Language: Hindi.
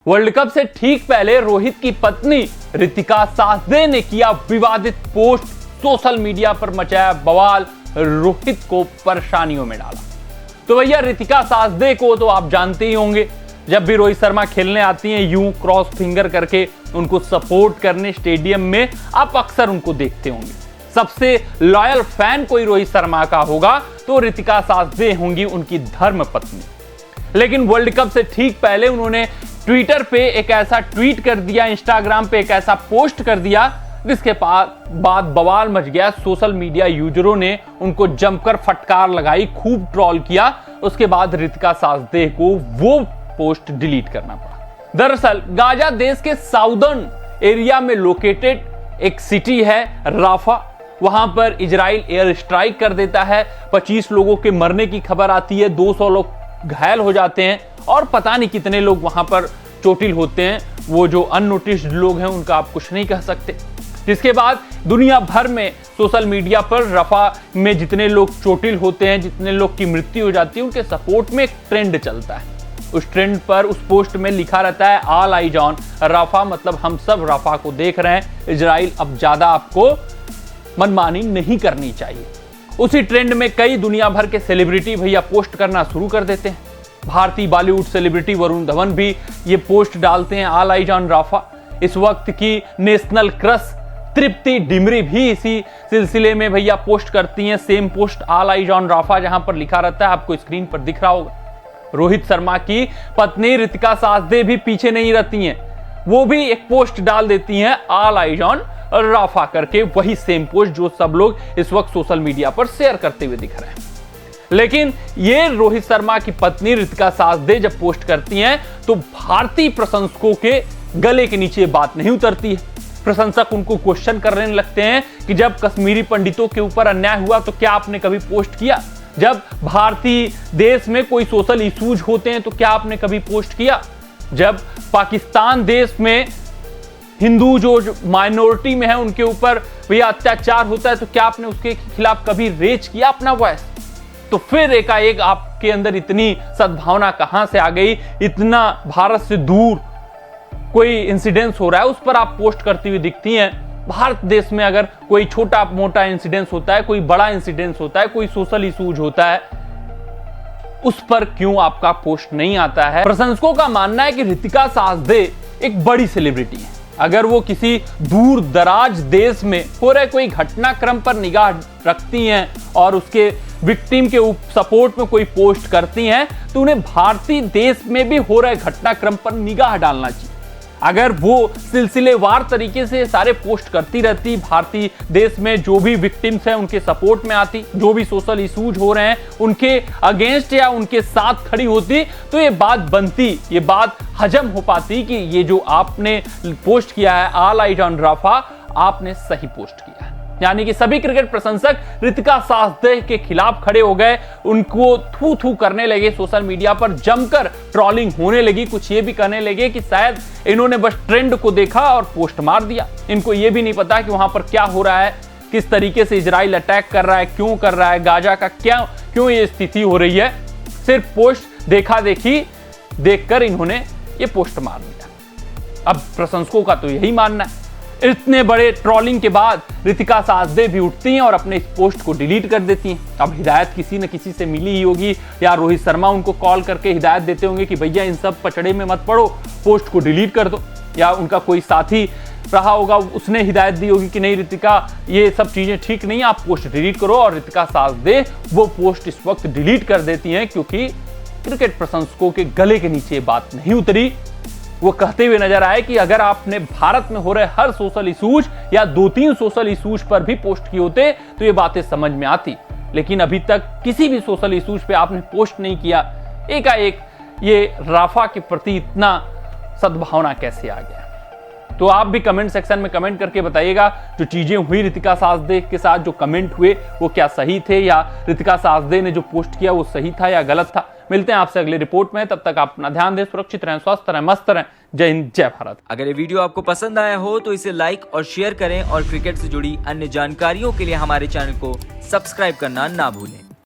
वर्ल्ड कप से ठीक पहले रोहित की पत्नी रितिका साहदे ने किया विवादित पोस्ट, सोशल मीडिया पर मचाया बवाल, रोहित को परेशानियों में डाला। तो भैया रितिका साहदे को तो आप जानते ही होंगे, जब भी रोहित शर्मा खेलने आती हैं यूं क्रॉस फिंगर करके उनको सपोर्ट करने स्टेडियम में आप अक्सर उनको देखते होंगे। सबसे लॉयल फैन कोई रोहित शर्मा का होगा तो रितिका साहदे होंगी उनकी धर्म पत्नी। लेकिन वर्ल्ड कप से ठीक पहले उन्होंने ट्विटर पे एक ऐसा ट्वीट कर दिया, इंस्टाग्राम पे एक ऐसा पोस्ट कर दिया जिसके बाद बवाल मच गया। सोशल मीडिया यूजरों ने उनको जमकर फटकार लगाई, खूब ट्रोल किया। उसके बाद रितिका साहदे को वो पोस्ट डिलीट करना पड़ा। दरअसल गाजा देश के साउदर्न एरिया में लोकेटेड एक सिटी है राफा। वहां पर इजराइल एयर स्ट्राइक कर देता है, 25 लोगों के मरने की खबर आती है, 200 लोग घायल हो जाते हैं और पता नहीं कितने लोग वहां पर चोटिल होते हैं। वो जो अननोटिस्ड लोग हैं उनका आप कुछ नहीं कह सकते। जिसके बाद दुनिया भर में सोशल मीडिया पर रफा में जितने लोग चोटिल होते हैं, जितने लोग की मृत्यु हो जाती है, उनके सपोर्ट में एक ट्रेंड चलता है। उस ट्रेंड पर उस पोस्ट में लिखा रहता है ऑल आइज ऑन रफा, मतलब हम सब रफा को देख रहे हैं, इजराइल अब ज्यादा आपको मनमानी नहीं करनी चाहिए। उसी ट्रेंड में कई दुनिया भर के सेलिब्रिटी भैया पोस्ट करना शुरू कर देते हैं। भारतीय बॉलीवुड सेलिब्रिटी वरुण धवन भी ये पोस्ट डालते हैं ऑल आइज ऑन राफा। इस वक्त की नेशनल क्रश तृप्ति डिमरी भी इसी सिलसिले में भैया पोस्ट करती हैं same post all eyes on Rafah, जहां पर लिखा रहता है, आपको स्क्रीन पर दिख रहा होगा। रोहित शर्मा की पत्नी रितिका साहदे भी पीछे नहीं रहती हैं, वो भी एक पोस्ट डाल देती हैं ऑल आइज ऑन राफा करके, वही सेम पोस्ट जो सब लोग इस वक्त सोशल मीडिया पर शेयर करते हुए दिख रहे हैं। लेकिन ये रोहित शर्मा की पत्नी रितिका साहदे जब पोस्ट करती हैं तो भारतीय प्रशंसकों के गले के नीचे बात नहीं उतरती है। प्रशंसक उनको क्वेश्चन करने लगते हैं कि जब कश्मीरी पंडितों के ऊपर अन्याय हुआ तो क्या आपने कभी पोस्ट किया? जब भारतीय देश में कोई सोशल इश्यूज होते हैं तो क्या आपने कभी पोस्ट किया? जब पाकिस्तान देश में हिंदू जो माइनॉरिटी में है उनके ऊपर भैया अत्याचार होता है तो क्या आपने उसके खिलाफ कभी रेज किया अपना वॉइस? तो फिर एकाएक आपके अंदर इतनी सद्भावना कहां से आ गई? इतना भारत से दूर कोई इंसिडेंस हो रहा है उस पर आप पोस्ट करती हुई दिखती हैं। भारत देश में अगर कोई छोटा मोटा इंसिडेंस होता है, कोई बड़ा इंसिडेंस होता है, कोई सोशल इशूज होता है, उस पर क्यों आपका पोस्ट नहीं आता है? प्रशंसकों का मानना है कि रितिका साहदे एक बड़ी सेलिब्रिटी है। अगर वो किसी दूर दराज देश में हो रहे कोई घटनाक्रम पर निगाह रखती हैं और उसके विक्टिम के सपोर्ट में कोई पोस्ट करती हैं तो उन्हें भारतीय देश में भी हो रहे घटनाक्रम पर निगाह डालना चाहिए। अगर वो सिलसिलेवार तरीके से सारे पोस्ट करती रहती, भारतीय देश में जो भी विक्टिम्स हैं उनके सपोर्ट में आती, जो भी सोशल इशूज हो रहे हैं उनके अगेंस्ट या उनके साथ खड़ी होती, तो ये बात बनती, ये बात हजम हो पाती कि ये जो आपने पोस्ट किया है ऑल आइज ऑन राफा, आपने सही पोस्ट किया है। यानी कि सभी क्रिकेट प्रशंसक रितिका साहदे के खिलाफ खड़े हो गए, उनको थू थू करने लगे, सोशल मीडिया पर जमकर ट्रोलिंग होने लगी। कुछ ये भी कहने लगे कि शायद इन्होंने बस ट्रेंड को देखा और पोस्ट मार दिया, इनको ये भी नहीं पता कि वहां पर क्या हो रहा है, किस तरीके से इजराइल अटैक कर रहा है, क्यों कर रहा है, गाजा का क्यों ये स्थिति हो रही है। सिर्फ पोस्ट देखा देखी देखकर इन्होंने ये पोस्ट मार दिया। अब प्रशंसकों का तो यही मानना है। इतने बड़े ट्रोलिंग के बाद रितिका साहदे भी उठती हैं और अपने इस पोस्ट को डिलीट कर देती हैं। अब हिदायत किसी न किसी से मिली ही होगी, या रोहित शर्मा उनको कॉल करके हिदायत देते होंगे कि भैया इन सब पचड़े में मत पड़ो, पोस्ट को डिलीट कर दो, या उनका कोई साथी रहा होगा उसने हिदायत दी होगी कि नहीं रितिका ये सब चीजें ठीक नहीं है, आप पोस्ट डिलीट करो। और रितिका साहदे वो पोस्ट इस वक्त डिलीट कर देती हैं क्योंकि क्रिकेट प्रशंसकों के गले के नीचे बात नहीं उतरी। वो कहते हुए नजर आए कि अगर आपने भारत में हो रहे हर सोशल इशूज या 2-3 सोशल इशूज पर भी पोस्ट किए होते तो ये बातें समझ में आती, लेकिन अभी तक किसी भी सोशल इशूज पे आपने पोस्ट नहीं किया। एकाएक ये राफा के प्रति इतना सद्भावना कैसे आ गया? तो आप भी कमेंट सेक्शन में कमेंट करके बताइएगा, जो चीजें हुई रितिका साहदे के साथ, जो कमेंट हुए वो क्या सही थे, या रितिका साहदे ने जो पोस्ट किया वो सही था या गलत था। मिलते हैं आपसे अगले रिपोर्ट में, तब तक आप अपना ध्यान दें, सुरक्षित रहें, स्वस्थ रहें, मस्त रहें। जय हिंद, जय भारत। अगर ये वीडियो आपको पसंद आया हो तो इसे लाइक और शेयर करें और क्रिकेट से जुड़ी अन्य जानकारियों के लिए हमारे चैनल को सब्सक्राइब करना ना भूलें।